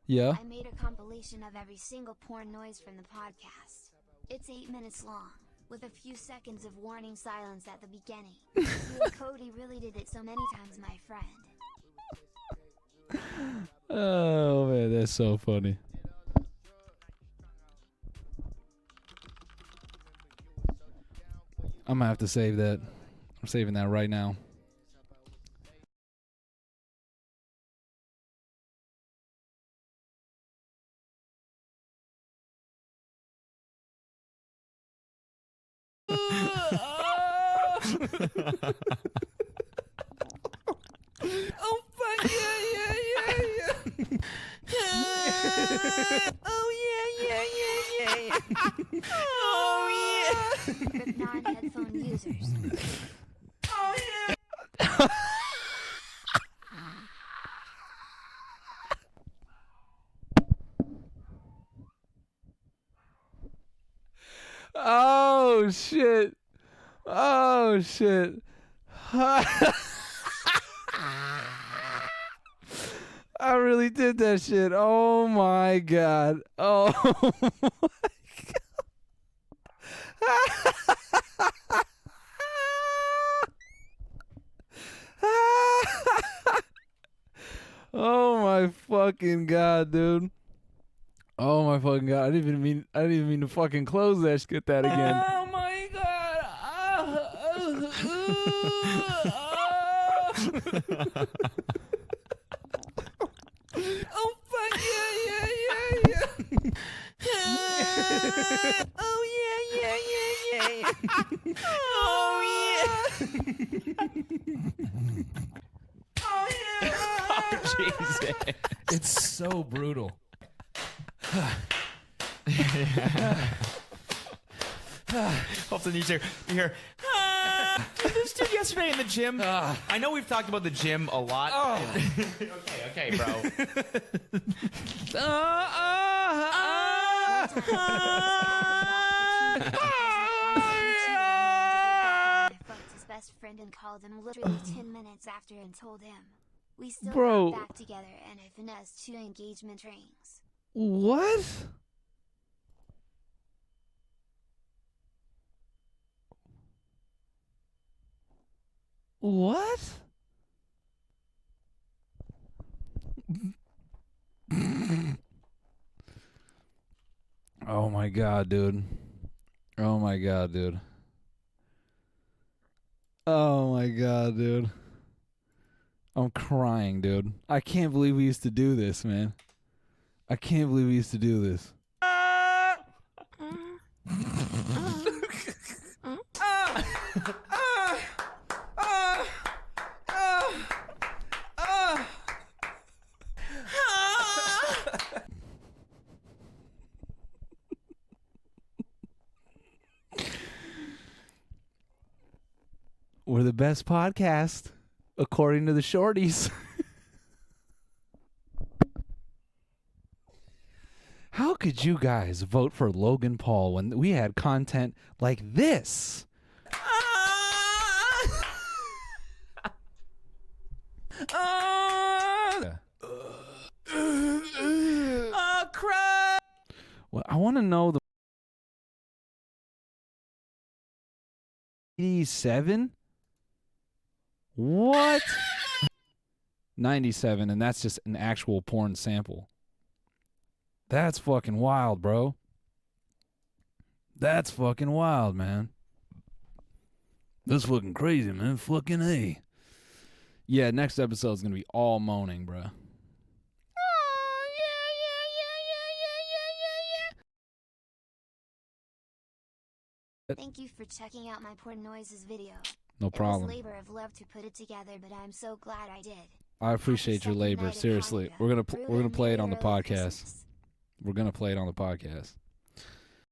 Yeah. I made a compilation of every single porn noise from the podcast. It's 8 minutes long, with a few seconds of warning silence at the beginning. You and Cody really did it so many times, my friend. Oh man, that's so funny. I'm gonna have to save that. I'm saving that right now. Oh fuck yeah. Oh yeah. Oh yeah. For non-headphone users. Oh yeah. Oh shit. Oh shit. I really did that shit. Oh my god. Oh my god. Oh my fucking god, dude. Oh my fucking god. I didn't even mean to fucking close that shit that again. Oh my god. Oh fuck yeah. Oh yeah. Oh yeah. Oh Jesus. It's so brutal. Off the knees here. You hear, this dude yesterday in the gym. I know we've talked about the gym a lot. Okay, bro. I fucked his best friend and called him literally 10 minutes after and told him. We still Bro. got back together and I finessed 2 engagement rings. What? What? Oh my god, dude. Oh my god, dude. Oh my god, dude. I'm crying, dude. I can't believe we used to do this, man. I can't believe we used to do this. We're the best podcast, according to the shorties. How could you guys vote for Logan Paul when we had content like this? Crap. Well, I want to know the 87? What? 97, and that's just an actual porn sample. That's fucking wild, bro. That's fucking wild, man. That's fucking crazy, man. Fucking A. Yeah, next episode's gonna be all moaning, bro. Thank you for checking out my porn noises video. No problem. It was labor of love to put it together, but I'm so glad I did. I appreciate your Happy labor. second night of Seriously, Hanukkah. we're gonna play it on the Merry podcast. Christmas. We're gonna play it on the podcast.